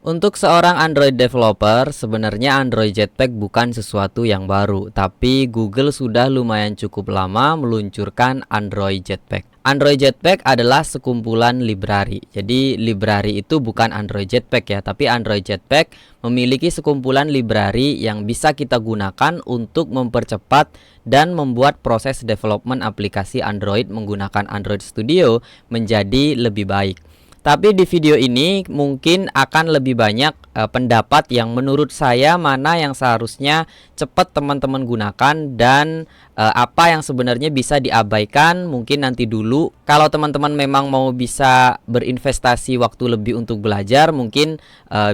Untuk seorang Android developer, sebenarnya Android Jetpack bukan sesuatu yang baru, tapi Google sudah lumayan cukup lama meluncurkan Android Jetpack. Android Jetpack adalah sekumpulan library. Jadi library itu bukan Android Jetpack ya, tapi Android Jetpack memiliki sekumpulan library yang bisa kita gunakan untuk mempercepat dan membuat proses development aplikasi Android menggunakan Android Studio menjadi lebih baik. Tapi di video ini mungkin akan lebih banyak pendapat yang menurut saya mana yang seharusnya cepat teman-teman gunakan dan apa yang sebenarnya bisa diabaikan mungkin nanti dulu. Kalau teman-teman memang mau bisa berinvestasi waktu lebih untuk belajar, mungkin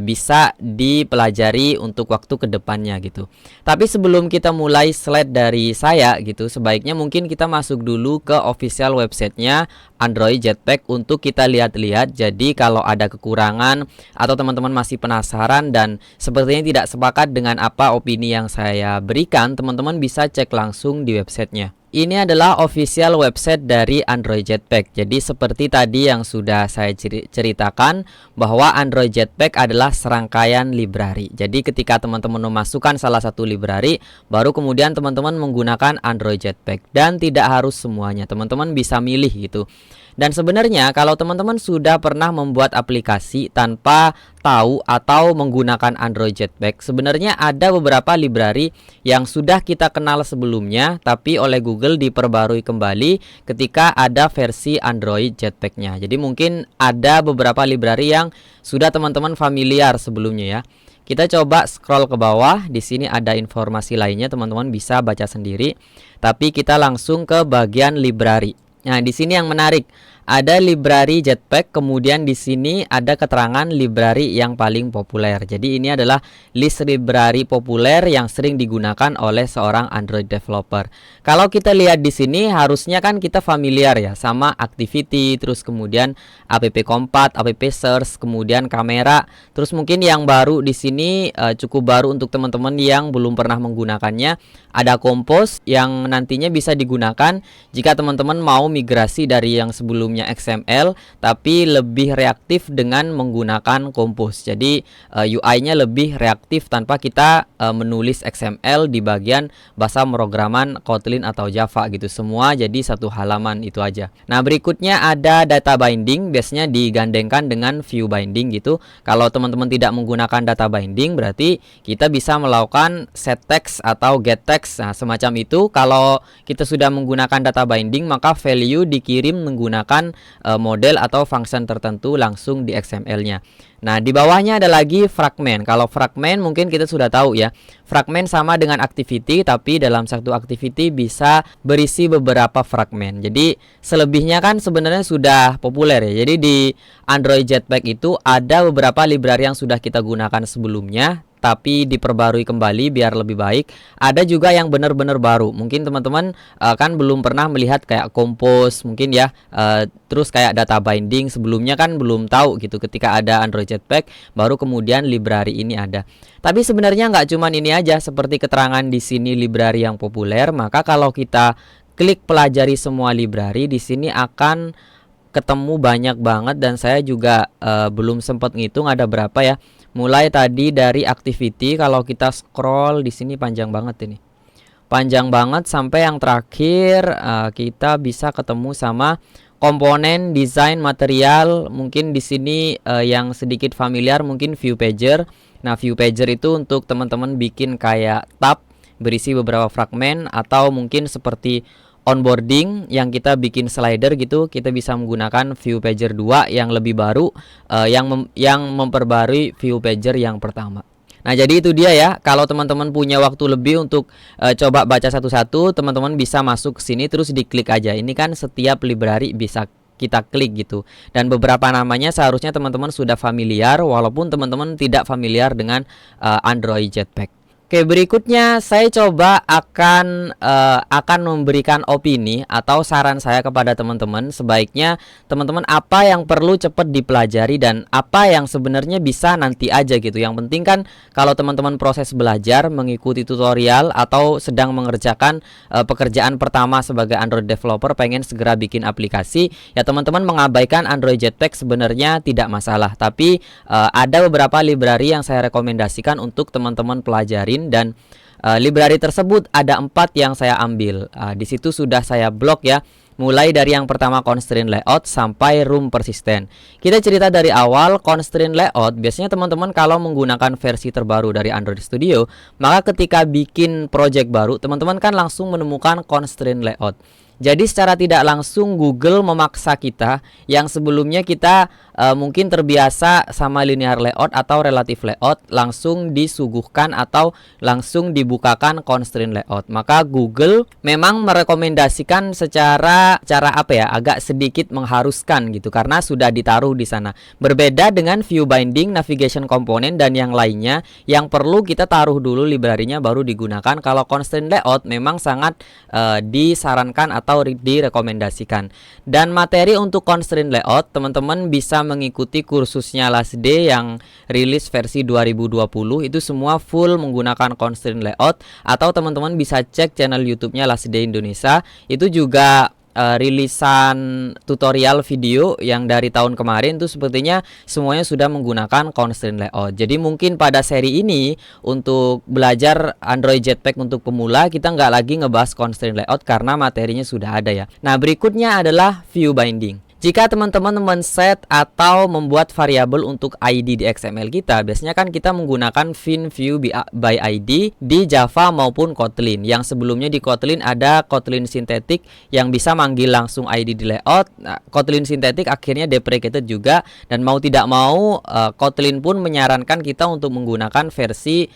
bisa dipelajari untuk waktu kedepannya gitu. Tapi sebelum kita mulai slide dari saya gitu, sebaiknya mungkin kita masuk dulu ke official websitenya Android Jetpack untuk kita lihat-lihat. Jadi kalau ada kekurangan atau teman-teman masih penasaran dan sepertinya tidak sepakat dengan apa opini yang saya berikan, teman-teman bisa cek langsung di websitenya. Ini adalah official website dari Android Jetpack. Jadi seperti tadi yang sudah saya ceritakan bahwa Android Jetpack adalah serangkaian library. Jadi ketika teman-teman memasukkan salah satu library, baru kemudian teman-teman menggunakan Android Jetpack. Dan tidak harus semuanya, teman-teman bisa milih gitu. Dan sebenarnya kalau teman-teman sudah pernah membuat aplikasi tanpa tahu atau menggunakan Android Jetpack, sebenarnya ada beberapa library yang sudah kita kenal sebelumnya, tapi oleh Google diperbarui kembali ketika ada versi Android Jetpack-nya. Jadi mungkin ada beberapa library yang sudah teman-teman familiar sebelumnya ya. Kita coba scroll ke bawah, di sini ada informasi lainnya, teman-teman bisa baca sendiri. Tapi kita langsung ke bagian library. Nah, di sini yang menarik, ada library Jetpack, kemudian di sini ada keterangan library yang paling populer. Jadi ini adalah list library populer yang sering digunakan oleh seorang Android developer. Kalau kita lihat di sini harusnya kan kita familiar ya sama Activity, terus kemudian app Kompat, app Search, kemudian kamera. Terus mungkin yang baru di sini cukup baru untuk teman-teman yang belum pernah menggunakannya, ada Compose yang nantinya bisa digunakan jika teman-teman mau migrasi dari yang sebelumnya XML tapi lebih reaktif dengan menggunakan Compose. Jadi UI-nya lebih reaktif tanpa kita menulis XML di bagian bahasa pemrograman Kotlin atau Java gitu. Semua jadi satu halaman itu aja. Nah, berikutnya ada data binding, biasanya digandengkan dengan view binding gitu. Kalau teman-teman tidak menggunakan data binding berarti kita bisa melakukan set text atau get text. Nah, semacam itu. Kalau kita sudah menggunakan data binding maka value dikirim menggunakan model atau function tertentu langsung di XML-nya. Nah, di bawahnya ada lagi fragment. Kalau fragment mungkin kita sudah tahu ya. Fragment sama dengan activity, tapi dalam satu activity bisa berisi beberapa fragment. Jadi selebihnya kan sebenarnya sudah populer ya. Jadi di Android Jetpack itu ada beberapa library yang sudah kita gunakan sebelumnya, tapi diperbarui kembali biar lebih baik. Ada juga yang benar-benar baru. Mungkin teman-teman kan belum pernah melihat kayak Compose mungkin ya. Terus kayak data binding sebelumnya kan belum tahu gitu. Ketika ada Android Jetpack baru kemudian library ini ada. Tapi sebenarnya nggak cuma ini aja, seperti keterangan di sini library yang populer. Maka kalau kita klik pelajari semua library, di sini akan ketemu banyak banget dan saya juga belum sempat ngitung ada berapa ya. Mulai tadi dari activity, kalau kita scroll di sini panjang banget ini. Panjang banget sampai yang terakhir kita bisa ketemu sama komponen desain material. Mungkin di sini yang sedikit familiar mungkin view pager. Nah, view pager itu untuk teman-teman bikin kayak tab berisi beberapa fragmen, atau mungkin seperti onboarding yang kita bikin slider gitu, kita bisa menggunakan view pager 2 yang lebih baru, yang memperbarui view pager yang pertama. Nah, jadi itu dia ya. Kalau teman-teman punya waktu lebih untuk coba baca satu-satu, teman-teman bisa masuk ke sini terus diklik aja. Ini kan setiap library bisa kita klik gitu. Dan beberapa namanya seharusnya teman-teman sudah familiar walaupun teman-teman tidak familiar dengan Android Jetpack. Oke, berikutnya saya coba akan memberikan opini atau saran saya kepada teman-teman. Sebaiknya teman-teman apa yang perlu cepat dipelajari dan apa yang sebenarnya bisa nanti aja gitu. Yang penting kan kalau teman-teman proses belajar, mengikuti tutorial atau sedang mengerjakan pekerjaan pertama sebagai Android developer, pengen segera bikin aplikasi, ya teman-teman mengabaikan Android Jetpack sebenarnya tidak masalah. Tapi ada beberapa library yang saya rekomendasikan untuk teman-teman pelajari. Dan library tersebut ada 4 yang saya ambil. Di situ sudah saya blok ya. Mulai dari yang pertama constraint layout sampai room persistent. Kita cerita dari awal constraint layout. Biasanya teman-teman kalau menggunakan versi terbaru dari Android Studio, maka ketika bikin project baru, teman-teman kan langsung menemukan constraint layout. Jadi secara tidak langsung Google memaksa kita yang sebelumnya kita mungkin terbiasa sama linear layout atau relative layout, langsung disuguhkan atau langsung dibukakan constraint layout. Maka Google memang merekomendasikan secara apa ya, agak sedikit mengharuskan gitu karena sudah ditaruh di sana. Berbeda dengan view binding, navigation component dan yang lainnya yang perlu kita taruh dulu library-nya baru digunakan. Kalau constraint layout memang sangat disarankan atau direkomendasikan. Dan materi untuk constraint layout teman-teman bisa mengikuti kursusnya LastD yang rilis versi 2020, itu semua full menggunakan constraint layout, atau teman-teman bisa cek channel YouTube-nya LastD Indonesia, itu juga rilisan tutorial video yang dari tahun kemarin tuh sepertinya semuanya sudah menggunakan constraint layout. Jadi mungkin pada seri ini untuk belajar Android Jetpack untuk pemula kita nggak lagi ngebahas constraint layout karena materinya sudah ada ya. Nah, berikutnya adalah view binding. Jika teman-teman men-set atau membuat variabel untuk ID di XML kita, biasanya kan kita menggunakan view by ID di Java maupun Kotlin. Yang sebelumnya di Kotlin ada Kotlin Synthetic yang bisa manggil langsung ID di layout. Nah, Kotlin Synthetic akhirnya deprecated juga, dan mau tidak mau Kotlin pun menyarankan kita untuk menggunakan versi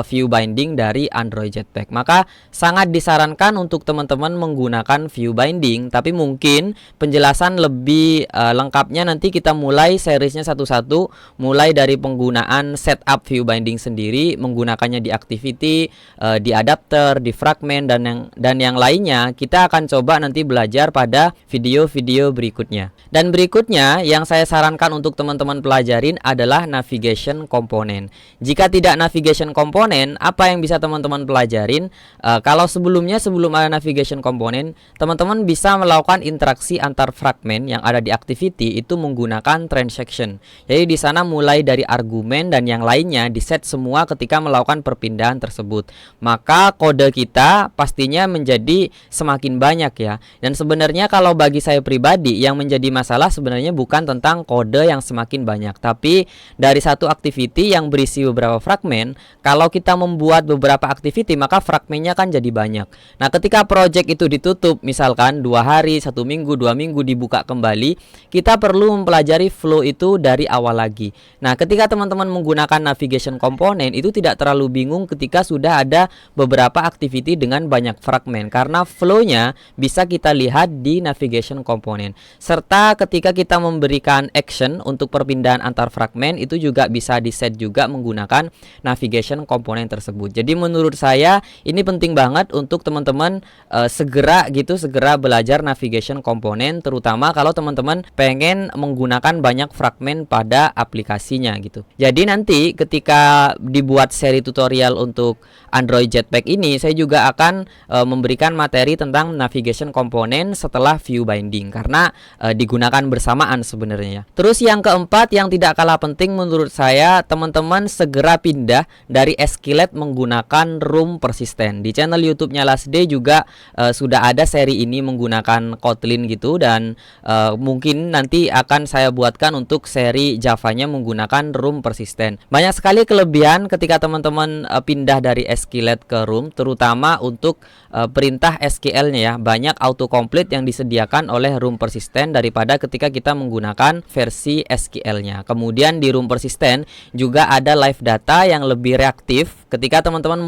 view binding dari Android Jetpack. Maka sangat disarankan untuk teman-teman menggunakan view binding, tapi mungkin penjelasan lebih lengkapnya nanti kita mulai seriesnya satu-satu, mulai dari penggunaan setup view binding sendiri, menggunakannya di activity, di adapter, di fragment dan yang lainnya. Kita akan coba nanti belajar pada video-video berikutnya. Dan berikutnya yang saya sarankan untuk teman-teman pelajarin adalah navigation component. Jika tidak navigation component, apa yang bisa teman-teman pelajarin? Kalau sebelum ada navigation component, teman-teman bisa melakukan interaksi antar fragment yang ada di activity itu menggunakan transaction. Jadi di sana mulai dari argumen dan yang lainnya diset semua ketika melakukan perpindahan tersebut. Maka kode kita pastinya menjadi semakin banyak ya. Dan sebenarnya kalau bagi saya pribadi yang menjadi masalah sebenarnya bukan tentang kode yang semakin banyak, tapi dari satu activity yang berisi beberapa fragmen, kalau kita membuat beberapa activity maka fragmennya kan jadi banyak. Nah, ketika project itu ditutup misalkan 2 hari, 1 minggu, 2 minggu dibuka kembali, kita perlu mempelajari flow itu dari awal lagi. Nah, ketika teman-teman menggunakan navigation component itu tidak terlalu bingung ketika sudah ada beberapa activity dengan banyak fragmen, karena flow-nya bisa kita lihat di navigation component. Serta ketika kita memberikan action untuk perpindahan antar fragmen itu juga bisa di-set juga menggunakan navigation component tersebut. Jadi menurut saya ini penting banget untuk teman-teman segera belajar navigation component, terutama kalau teman-teman pengen menggunakan banyak fragmen pada aplikasinya gitu. Jadi nanti ketika dibuat seri tutorial untuk Android Jetpack ini, saya juga akan memberikan materi tentang navigation component setelah view binding karena digunakan bersamaan sebenarnya. Terus yang keempat yang tidak kalah penting menurut saya, teman-teman segera pindah dari Skillet menggunakan room persistent. Di channel YouTube-nya LastD juga sudah ada seri ini menggunakan Kotlin gitu, dan mungkin nanti akan saya buatkan untuk seri Javanya menggunakan room persistent. Banyak sekali kelebihan ketika teman-teman pindah dari Skillet ke room, terutama untuk perintah SQL-nya ya. Banyak autocomplete yang disediakan oleh room persistent daripada ketika kita menggunakan versi SQL-nya. Kemudian di room persistent juga ada live data yang lebih reaktif ketika teman-teman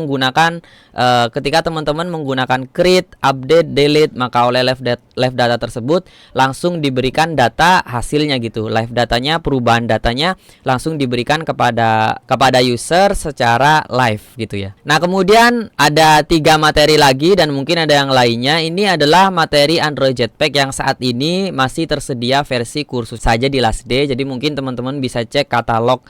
menggunakan create, update, delete, maka oleh live data tersebut langsung diberikan data hasilnya gitu, live datanya, perubahan datanya langsung diberikan kepada user secara live gitu ya. Nah, kemudian ada 3 materi lagi dan mungkin ada yang lainnya. Ini adalah materi Android Jetpack yang saat ini masih tersedia versi kursus saja di LastD. Jadi mungkin teman-teman bisa cek katalog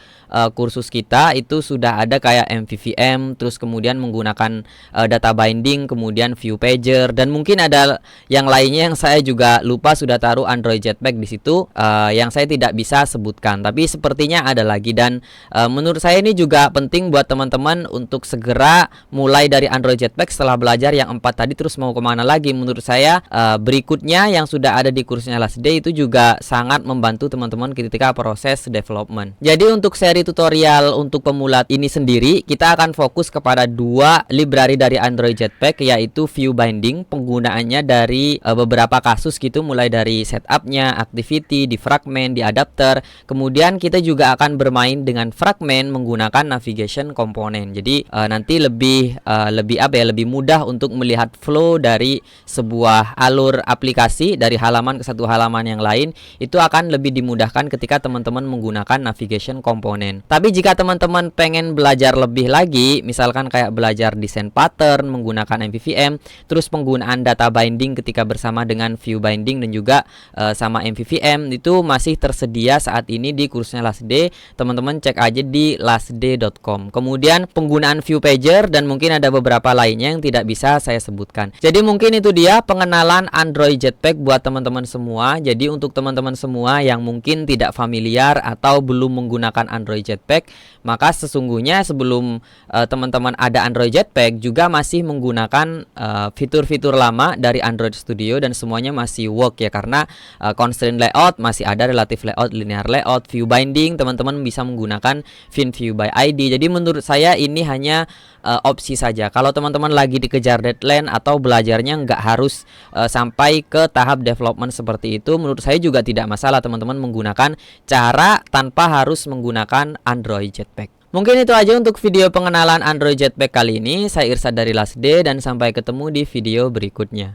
kursus kita, itu sudah ada kayak MVVM, terus kemudian menggunakan data binding, kemudian view pager, dan mungkin ada yang lainnya yang saya juga lupa sudah taruh Android Jetpack di situ, yang saya tidak bisa sebutkan. Tapi sepertinya ada lagi, dan menurut saya ini juga penting buat teman-teman untuk segera mulai dari Android Jetpack setelah belajar yang 4 tadi, terus mau kemana lagi. Menurut saya berikutnya yang sudah ada di kursnya LastD itu juga sangat membantu teman-teman ketika proses development. Jadi untuk seri tutorial untuk pemula ini sendiri, kita akan fokus kepada 2 library dari Android Jetpack, yaitu view binding, penggunaannya dari beberapa kasus gitu, mulai dari setupnya, activity, di fragment, di adapter. Kemudian kita juga akan bermain dengan fragment menggunakan navigation komponen. Jadi nanti lebih lebih mudah untuk melihat flow dari sebuah alur aplikasi dari halaman ke satu halaman yang lain. Itu akan lebih dimudahkan ketika teman-teman menggunakan navigation komponen. Tapi jika teman-teman pengen belajar lebih lagi, misalkan kayak belajar desain pattern menggunakan MVVM, terus penggunaan data binding ketika bersama dengan view binding dan juga sama MVVM, itu masih tersedia saat ini di kursnya LastD. Teman-teman cek aja di lastd.com. Kemudian penggunaan view pager dan mungkin ada beberapa lainnya yang tidak bisa saya sebutkan. Jadi mungkin itu dia pengenalan Android Jetpack buat teman-teman semua. Jadi untuk teman-teman semua yang mungkin tidak familiar atau belum menggunakan Android Jetpack, maka sesungguhnya sebelum teman-teman ada Android Jetpack juga masih menggunakan fitur-fitur lama dari Android Studio dan semuanya masih work ya, karena constraint layout masih ada, relative layout, linear layout, view binding teman-teman bisa menggunakan view by ID. Jadi menurut saya ini hanya opsi saja. Kalau teman-teman lagi dikejar deadline atau belajarnya nggak harus sampai ke tahap development seperti itu, menurut saya juga tidak masalah teman-teman menggunakan cara tanpa harus menggunakan Android Jetpack. Mungkin itu aja untuk video pengenalan Android Jetpack kali ini. Saya Irsad dari LastD dan sampai ketemu di video berikutnya.